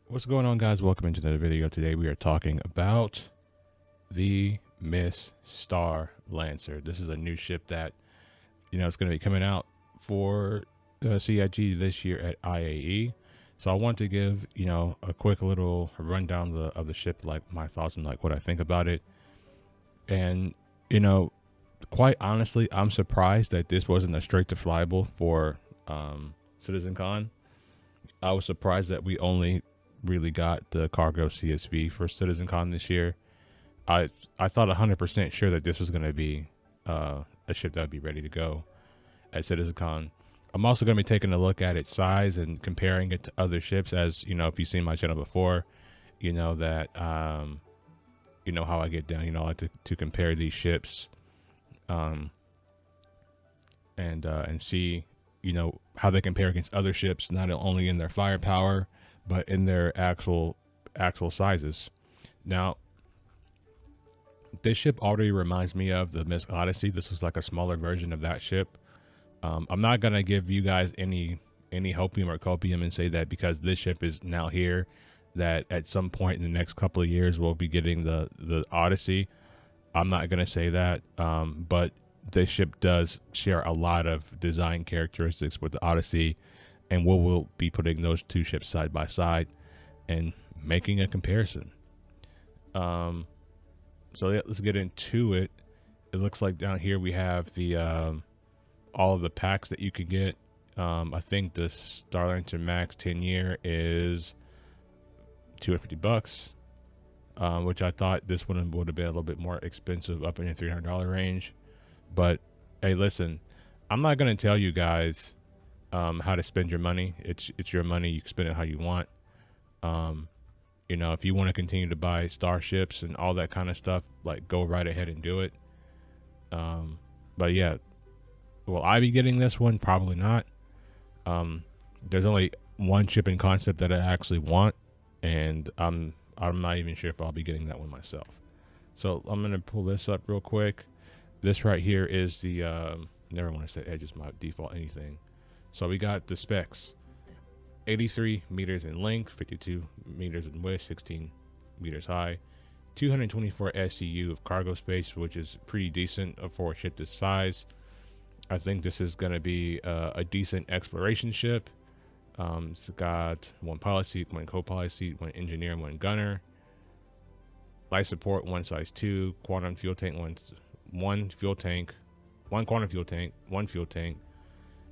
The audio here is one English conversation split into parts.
What's going on, guys? Welcome into another video. Today we are talking about the MISC Starlancer. This is a new ship that, it's going to be coming out for CIG this year at IAE. So I want to give, a quick little rundown of the ship, like my thoughts and like what I think about it. And, quite honestly, I'm surprised that this wasn't a straight to flyable for CitizenCon. I was surprised that we only really got the cargo CSV for CitizenCon this year. I thought 100% sure that this was going to be a ship that would be ready to go at CitizenCon. I'm also going to be taking a look at its size and comparing it to other ships. As if you've seen my channel before, you know that you know how I get down. I like to compare these ships, and see how they compare against other ships, not only in their firepower but in their actual sizes. Now, this ship already reminds me of the MISC Odyssey. This is like a smaller version of that ship. I'm not gonna give you guys any hopium or copium and say that because this ship is now here, that at some point in the next couple of years we'll be getting the Odyssey. I'm not gonna say that, but this ship does share a lot of design characteristics with the Odyssey, and we'll be putting those two ships side by side and making a comparison. So yeah, let's get into it. It looks like down here we have the all of the packs that you could get. I think the Starlancer Max 10-year is $250, which I thought this one would have been a little bit more expensive, up in the $300 range. But hey, listen, I'm not gonna tell you guys how to spend your money. It's your money. You can spend it how you want. If you want to continue to buy starships and all that kind of stuff, like, go right ahead and do it. But yeah, will I be getting this one? Probably not. There's only one ship in concept that I actually want, and I'm not even sure if I'll be getting that one myself. So I'm gonna pull this up real quick. This right here is the never want to say edges, my default anything. So we got the specs: 83 meters in length, 52 meters in width, 16 meters high, 224 SCU of cargo space, which is pretty decent for a ship this size. I think this is going to be a decent exploration ship. It's got one pilot seat, one co-pilot seat, one engineer, one gunner. Life support, one size 2, quantum fuel tank, one fuel tank, one quantum fuel tank, one fuel tank,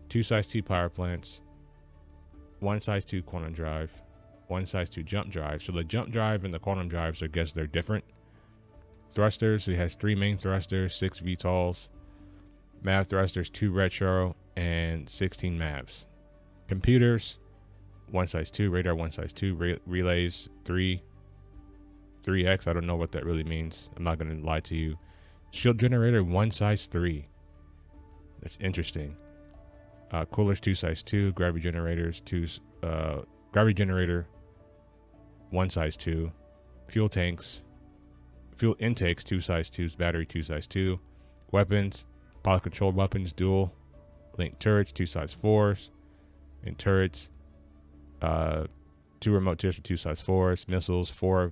2 size 2 power plants, 1 size 2 quantum drive, 1 size 2 jump drive. So the jump drive and the quantum drives, I guess they're different. Thrusters, it has 3 main thrusters, 6 VTOLs, MAV thrusters, 2 retro, and 16 MAVs. Computers, 1 size 2, radar 1 size 2, relays 3x. I don't know what that really means. I'm not going to lie to you. Shield generator 1 size 3. That's interesting. Coolers 2 size 2, gravity generators gravity generator 1 size 2, fuel intakes 2 size 2s, battery 2 size 2, weapons, pilot controlled weapons, dual link turrets 2 size 4s, and turrets 2 remote tiers for 2 size 4s, missiles 4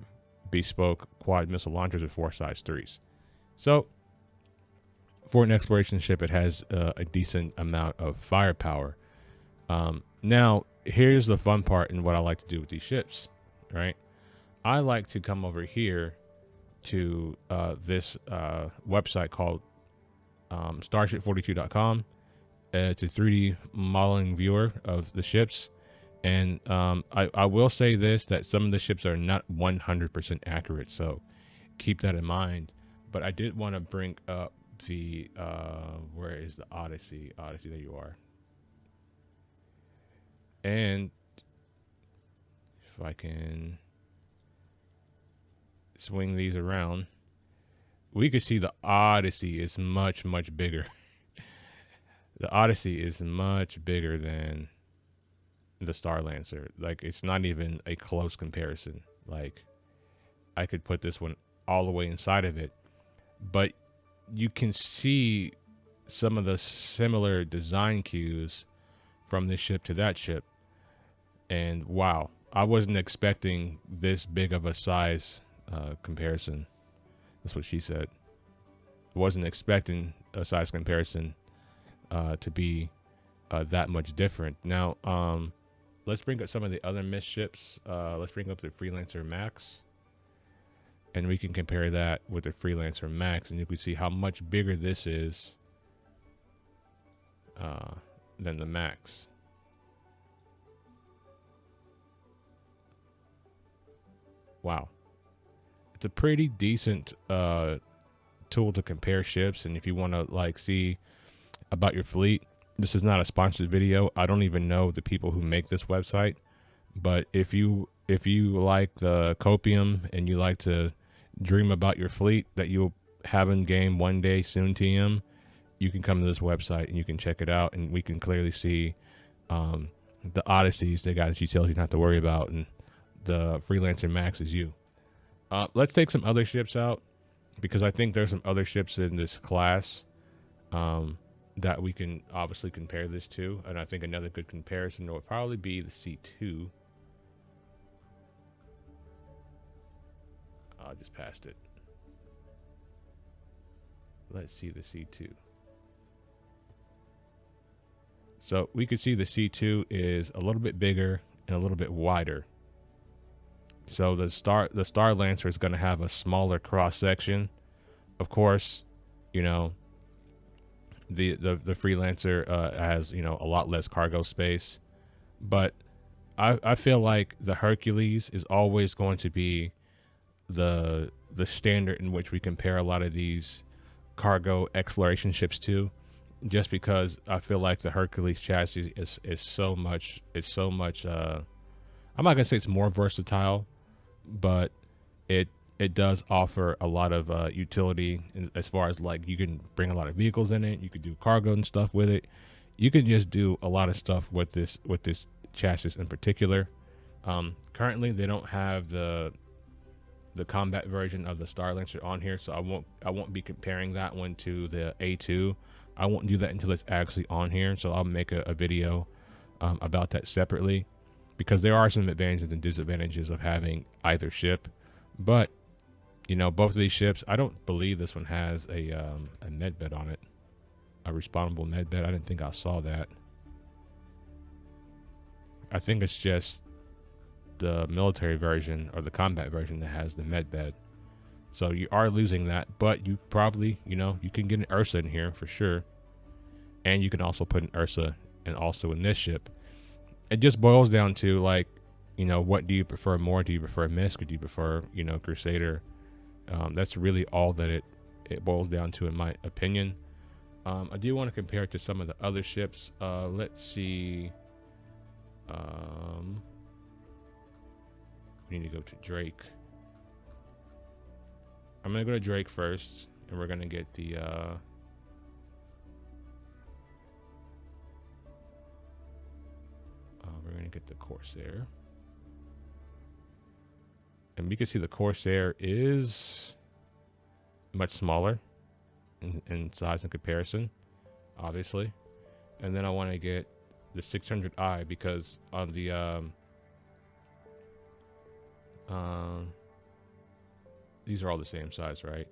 bespoke quad missile launchers with 4 size 3s. So for an exploration ship, it has a decent amount of firepower. Now, here's the fun part and what I like to do with these ships, right? I like to come over here to this website called starship42.com. It's a 3D modeling viewer of the ships. And I will say this, that some of the ships are not 100% accurate, so keep that in mind. But I did want to bring up the where is the Odyssey? There you are. And if I can swing these around, we could see the Odyssey is much bigger. The Odyssey is much bigger than the Starlancer. Like, it's not even a close comparison. Like, I could put this one all the way inside of it, but you can see some of the similar design cues from this ship to that ship. And wow, I wasn't expecting this big of a size comparison. That's what she said. I wasn't expecting a size comparison to be that much different. Now, let's bring up some of the other MISC ships. Let's bring up the Freelancer Max, and we can compare that with the Freelancer Max, and you can see how much bigger this is than the Max. Wow. It's a pretty decent tool to compare ships, and if you want to like see about your fleet, this is not a sponsored video. I don't even know the people who make this website, but if you like the copium and you like to dream about your fleet that you'll have in game one day soon, TM, you can come to this website and you can check it out, and we can clearly see the Odysseys. They got details you don't have to worry about, and the Freelancer Max is you. Let's take some other ships out, because I think there's some other ships in this class that we can obviously compare this to, and I think another good comparison would probably be the C2. I just passed it. Let's see the C2. So we could see the C2 is a little bit bigger and a little bit wider. So the Starlancer is going to have a smaller cross section. Of course, you know, the Freelancer has, you know, a lot less cargo space, but I feel like the Hercules is always going to be the standard in which we compare a lot of these cargo exploration ships to, just because I feel like the Hercules chassis is so much I'm not gonna say it's more versatile, but it does offer a lot of utility as far as like you can bring a lot of vehicles in it, you could do cargo and stuff with it, you can just do a lot of stuff with this chassis in particular. Currently they don't have the combat version of the Starlancer on here, so I won't be comparing that one to the A2. I won't do that until it's actually on here, so I'll make a video about that separately, because there are some advantages and disadvantages of having either ship. But you know, both of these ships, I don't believe this one has a med bed on it, a respawnable med bed. I didn't think I saw that. I think it's just the military version or the combat version that has the med bed. So you are losing that, but you probably, you know, you can get an Ursa in here for sure. And you can also put an Ursa and also in this ship. It just boils down to, like, you know, what do you prefer more? Do you prefer MISC, or do you prefer, you know, Crusader? That's really all that it boils down to, in my opinion. I do want to compare it to some of the other ships. Let's see. We need to go to Drake. I'm going to go to Drake first, and we're going to get the Corsair. And we can see the Corsair is much smaller in size and comparison, obviously. And then I want to get the 600i, because on the these are all the same size, right?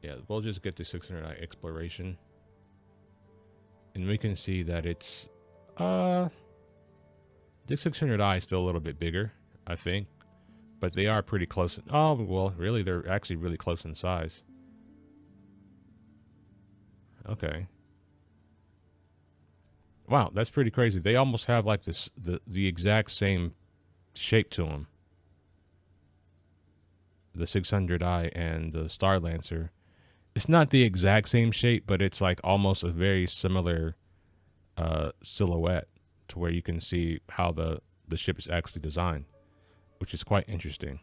Yeah, we'll just get the 600i Exploration, and we can see that it's the 600i is still a little bit bigger, I think, but they are pretty close. Oh, well, really, they're actually really close in size. Okay. Wow, that's pretty crazy. They almost have like this the exact same shape to them. The 600i and the Starlancer. It's not the exact same shape, but it's like almost a very similar silhouette, to where you can see how the ship is actually designed, which is quite interesting.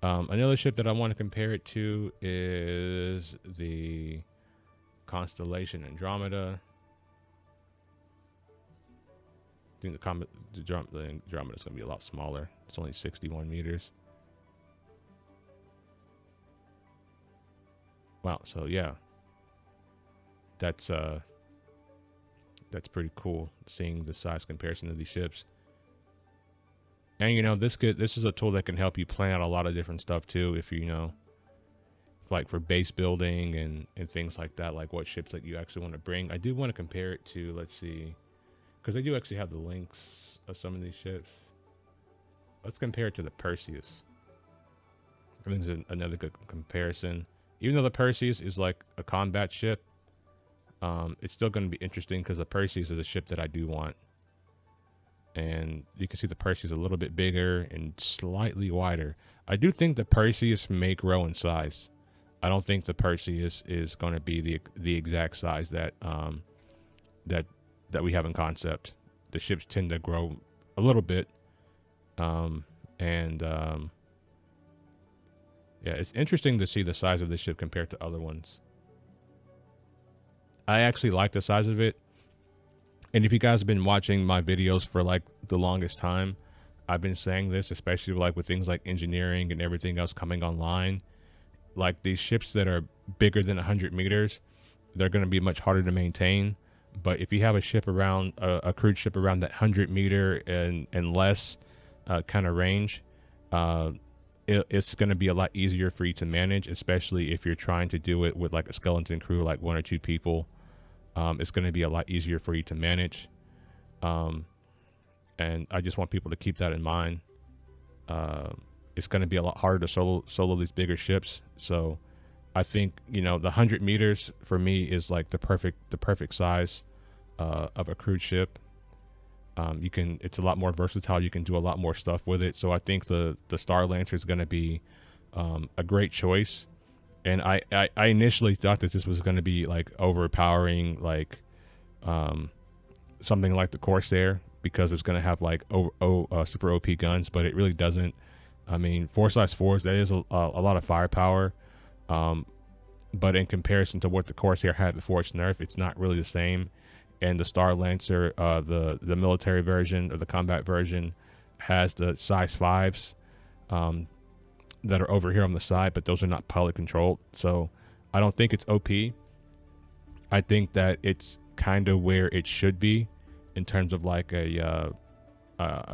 Another ship that I want to compare it to is the Constellation Andromeda. I think the Andromeda is going to be a lot smaller. It's only 61 meters. Wow, so yeah. That's that's pretty cool, seeing the size comparison of these ships. And you know, this is a tool that can help you plan out a lot of different stuff too, if you know, like for base building and things like that, like what ships that you actually want to bring. I do want to compare it to, let's see, because they do actually have the links of some of these ships. Let's compare it to the Perseus. I think it's another good comparison. Even though the Perseus is like a combat ship, it's still going to be interesting because the Perseus is a ship that I do want. And you can see the Perseus a little bit bigger and slightly wider. I do think the Perseus may grow in size. I don't think the Perseus is going to be the exact size that that we have in concept. The ships tend to grow a little bit, yeah, it's interesting to see the size of this ship compared to other ones. I actually like the size of it. And if you guys have been watching my videos for like the longest time, I've been saying this, especially like with things like engineering and everything else coming online. Like these ships that are bigger than 100 meters, they're going to be much harder to maintain. But if you have a ship around, a crewed ship around that 100 meter and less kind of range, it's going to be a lot easier for you to manage, especially if you're trying to do it with like a skeleton crew, like 1 or 2 people. It's going to be a lot easier for you to manage. And I just want people to keep that in mind. It's going to be a lot harder to solo these bigger ships. So I think, you know, the 100 meters for me is like the perfect size of a crewed ship. It's a lot more versatile. You can do a lot more stuff with it. So I think the Starlancer is going to be a great choice. And I initially thought that this was going to be like overpowering, like something like the Corsair, because it's going to have like super OP guns, but it really doesn't. I mean, 4x4s, that is a lot of firepower. But in comparison to what the Corsair had before its nerf, it's not really the same. And the Starlancer, the military version or the combat version, has the size 5s that are over here on the side, but those are not pilot controlled. So I don't think it's OP. I think that it's kind of where it should be in terms of like a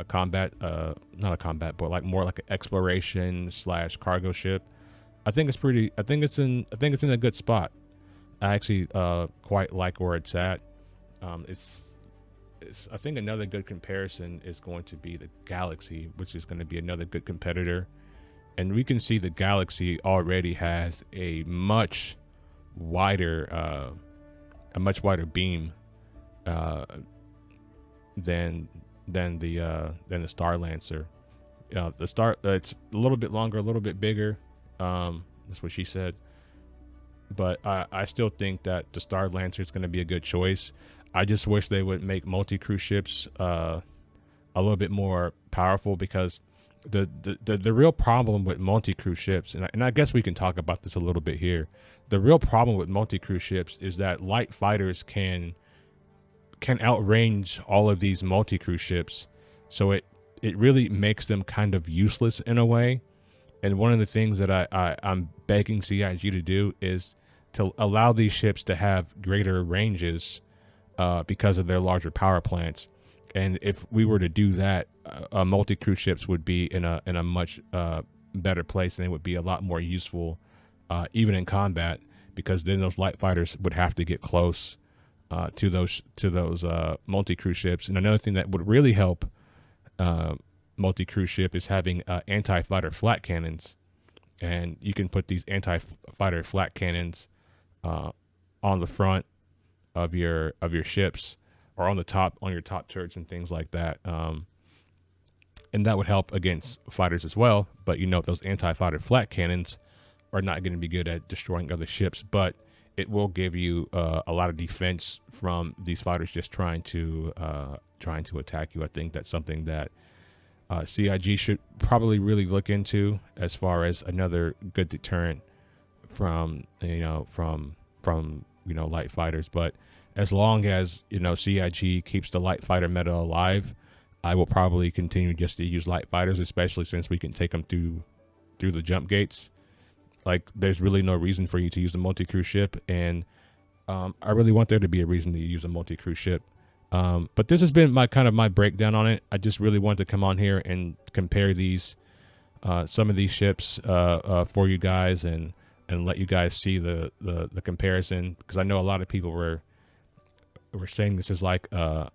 combat, not a combat, but like more like an exploration / cargo ship. I think it's in a good spot. I actually quite like where it's at. I think another good comparison is going to be the Galaxy, which is going to be another good competitor. And we can see the Galaxy already has a much wider beam than the Starlancer. It's a little bit longer, a little bit bigger. That's what she said. But I still think that the Starlancer is going to be a good choice. I just wish they would make multi-crew ships a little bit more powerful, because the real problem with multi-crew ships, and I guess we can talk about this a little bit here. The real problem with multi-crew ships is that light fighters can outrange all of these multi-crew ships, so it really makes them kind of useless in a way. And one of the things that I'm begging CIG to do is to allow these ships to have greater ranges because of their larger power plants. And if we were to do that, multi-crew ships would be in a much better place, and they would be a lot more useful, even in combat, because then those light fighters would have to get close to those multi-crew ships. And another thing that would really help multi-crew ship is having anti-fighter flat cannons, and you can put these anti-fighter flat cannons on the front of your ships, or on your top turrets and things like that. And that would help against fighters as well. But you know, those anti-fighter flat cannons are not going to be good at destroying other ships, but it will give you a lot of defense from these fighters just trying to attack you. I think that's something that CIG should probably really look into as far as another good deterrent from light fighters. But as long as, you know, CIG keeps the light fighter meta alive, I will probably continue just to use light fighters, especially since we can take them through the jump gates. Like, there's really no reason for you to use a multi-crew ship, and I really want there to be a reason to use a multi-crew ship. But this has been my kind of my breakdown on it. I just really wanted to come on here and compare these some of these ships for you guys, and let you guys see the comparison, because I know a lot of people were saying this is like a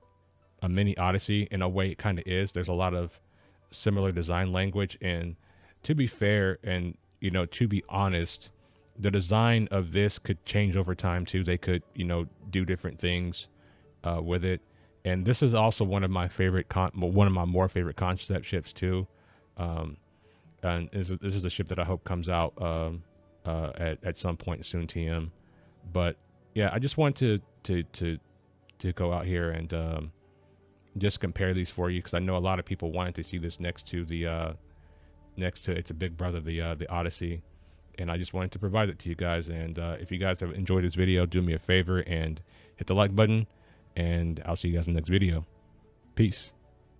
mini Odyssey. In a way, it kind of is. There's a lot of similar design language, and to be fair, and to be honest, the design of this could change over time too. They could do different things with it, and this is also one of my favorite one of my more favorite concept ships too. And this is the ship that I hope comes out at some point soon, TM. But yeah, I just wanted to go out here and just compare these for you, because I know a lot of people wanted to see this next to its a big brother, the Odyssey, and I just wanted to provide it to you guys. And if you guys have enjoyed this video, do me a favor and hit the like button, and I'll see you guys in the next video. Peace.